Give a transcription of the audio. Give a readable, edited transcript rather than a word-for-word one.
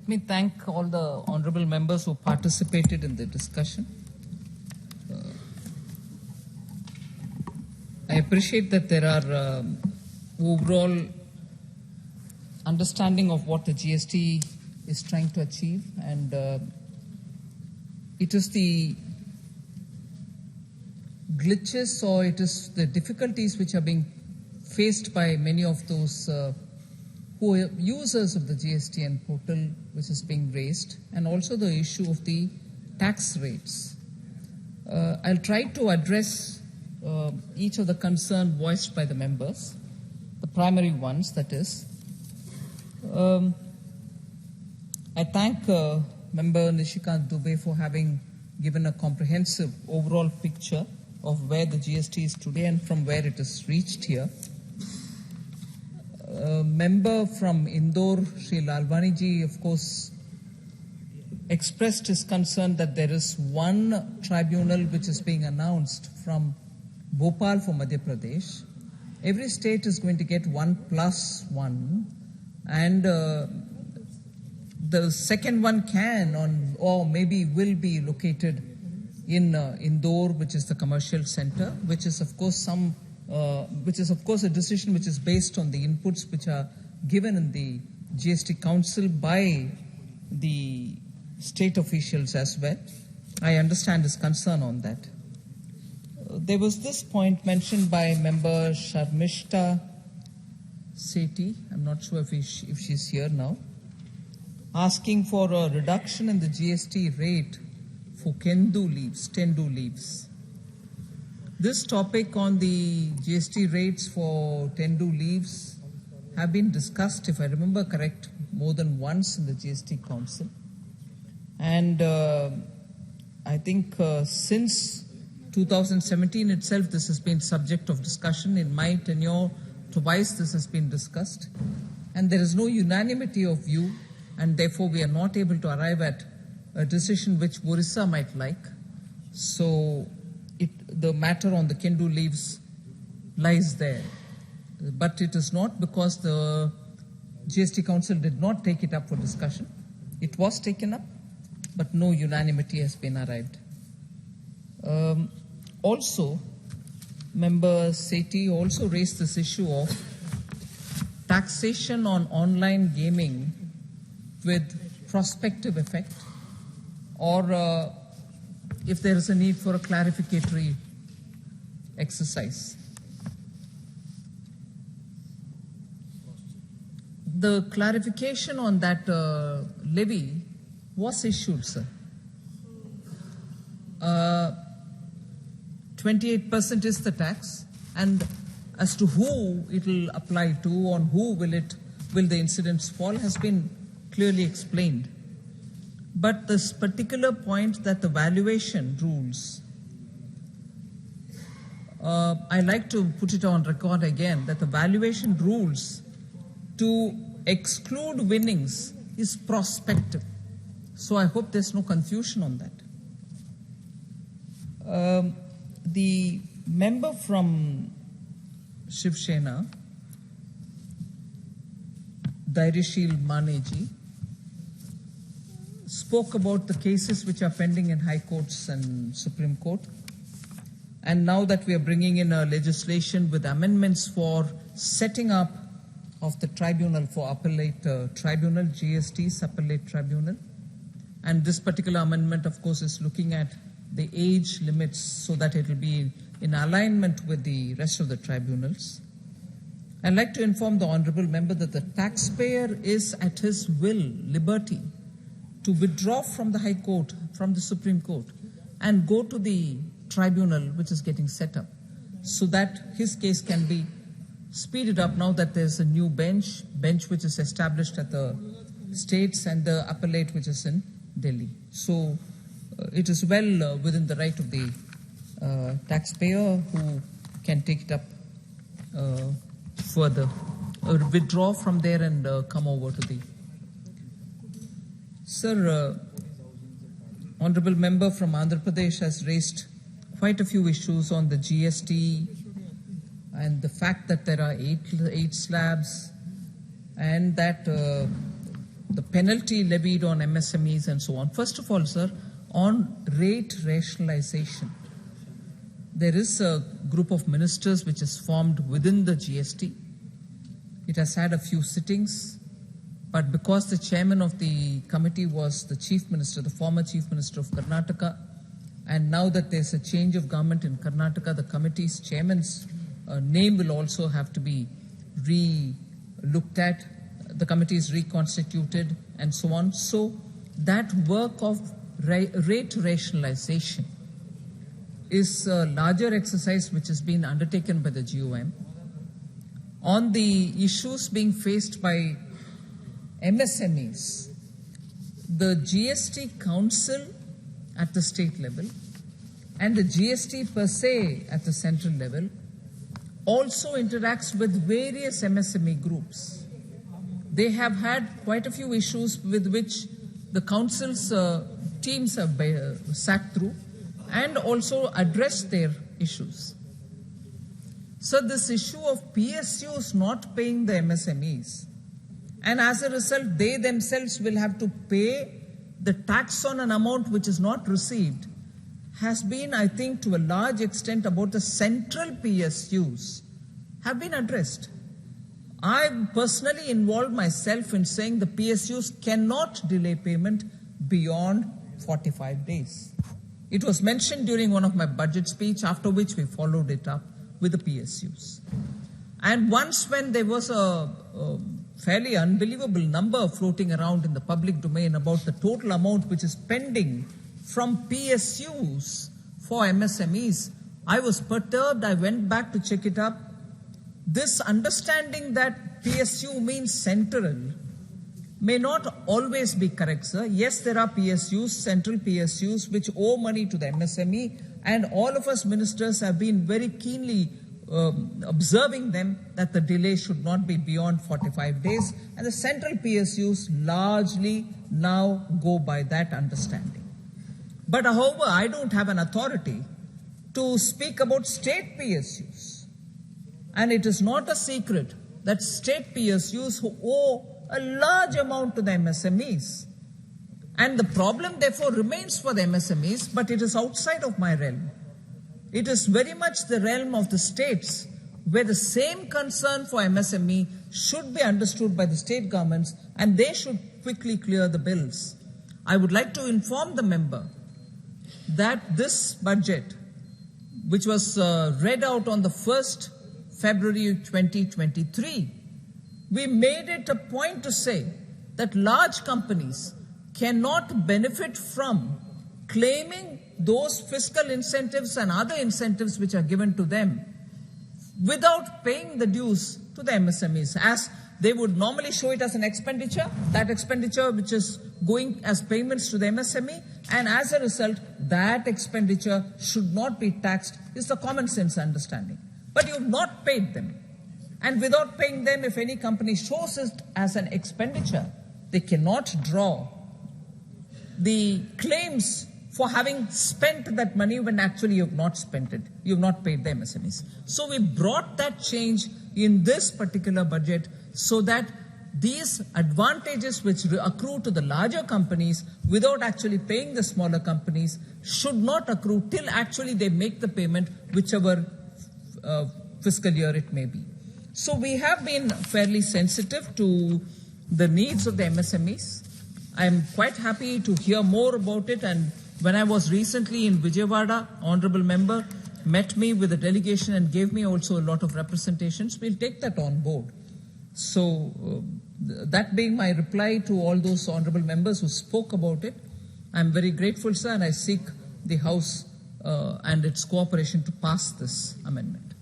Let me thank all the honorable members who participated in the discussion. I appreciate that there are overall understanding of what the GST is trying to achieve, and it is the glitches or it is the difficulties which are being faced by many of those who are users of the GSTN portal which is being raised, and also the issue of the tax rates. I'll try to address each of the concern voiced by the members, the primary ones, that is. I thank Member Nishikant Dubey for having given a comprehensive overall picture of where the GST is today and from where it has reached here. Member from Indore, Sri Lalwani ji, of course, expressed his concern that there is one tribunal which is being announced from Bhopal for Madhya Pradesh. Every state is going to get 1+1, and the second one can or maybe will be located in Indore, which is the commercial center, which is of course a decision which is based on the inputs which are given in the GST Council by the state officials as well. I understand his concern on that. There was this point mentioned by Member Sharmishta Sethi, I'm not sure if she's here now, asking for a reduction in the GST rate for Tendu leaves. This topic on the GST rates for Tendu leaves have been discussed, if I remember correct, more than once in the GST Council. And I think since 2017 itself, this has been subject of discussion. In my tenure, twice this has been discussed. And there is no unanimity of view, and therefore we are not able to arrive at a decision which Orissa might like. So the matter on the Kendu leaves lies there. But it is not because the GST Council did not take it up for discussion. It was taken up, but no unanimity has been arrived. Also, Member Sethi also raised this issue of taxation on online gaming with prospective effect, or if there is a need for a clarificatory exercise. The clarification on that levy was issued, sir. 28% is the tax, and as to who it will apply to, on who will the incidents fall, has been clearly explained. But this particular point that the valuation rules, I like to put it on record again, that the valuation rules to exclude winnings is prospective. So I hope there's no confusion on that. The member from Shiv Sena, Dhairishil Maneji, spoke about the cases which are pending in High Courts and Supreme Court. And now that we are bringing in a legislation with amendments for setting up of the tribunal for appellate tribunal, GST's appellate tribunal. And this particular amendment, of course, is looking at the age limits so that it will be in alignment with the rest of the tribunals. I'd like to inform the honorable member that the taxpayer is at his liberty to withdraw from the High Court, from the Supreme Court, and go to the tribunal which is getting set up, so that his case can be speeded up now that there's a new bench which is established at the states and the appellate which is in Delhi. So it is well within the right of the taxpayer who can take it up further, or withdraw from there and come over to the... Sir, honorable member from Andhra Pradesh has raised quite a few issues on the GST and the fact that there are eight slabs, and that the penalty levied on MSMEs and so on. First of all, sir, on rate rationalization, there is a group of ministers which is formed within the GST. It has had a few sittings, but because the chairman of the committee was the chief minister, the former chief minister of Karnataka, and now that there's a change of government in Karnataka, the committee's chairman's name will also have to be re-looked at. The committee is reconstituted and so on. So that work of rate rationalization is a larger exercise which has been undertaken by the GOM. On the issues being faced by MSMEs, the GST Council at the state level and the GST per se at the central level also interacts with various MSME groups. They have had quite a few issues with which the council's teams have sat through and also addressed their issues. So this issue of PSUs not paying the MSMEs, and as a result they themselves will have to pay the tax on an amount which is not received, has been, I think, to a large extent about the central PSUs have been addressed. I personally involved myself in saying the PSUs cannot delay payment beyond 45 days. It was mentioned during one of my budget speech, after which we followed it up with the PSUs. And once when there was a fairly unbelievable number floating around in the public domain about the total amount which is pending from PSUs for MSMEs, I was perturbed. I went back to check it up. This understanding that PSU means central may not always be correct, sir. Yes, there are PSUs, central PSUs, which owe money to the MSME, and all of us ministers have been very keenly observing them that the delay should not be beyond 45 days, and the central PSUs largely now go by that understanding. But however, I don't have an authority to speak about state PSUs, and it is not a secret that state PSUs who owe a large amount to the MSMEs. And the problem therefore remains for the MSMEs, but it is outside of my realm. It is very much the realm of the states, where the same concern for MSME should be understood by the state governments, and they should quickly clear the bills. I would like to inform the member that this budget, which was read out on the 1st February 2023, we made it a point to say that large companies cannot benefit from claiming those fiscal incentives and other incentives which are given to them without paying the dues to the MSMEs, as they would normally show it as an expenditure, that expenditure which is going as payments to the MSME, and as a result, that expenditure should not be taxed, is the common sense understanding. But you have not paid them. And without paying them, if any company shows it as an expenditure, they cannot draw the claims for having spent that money when actually you have not spent it. You have not paid the MSMEs. So we brought that change in this particular budget so that these advantages which accrue to the larger companies without actually paying the smaller companies should not accrue till actually they make the payment, whichever fiscal year it may be. So we have been fairly sensitive to the needs of the MSMEs. I am quite happy to hear more about it, and when I was recently in Vijayawada, Honorable Member met me with a delegation and gave me also a lot of representations. We'll take that on board. So that being my reply to all those Honorable Members who spoke about it, I'm very grateful, sir, and I seek the House and its cooperation to pass this amendment.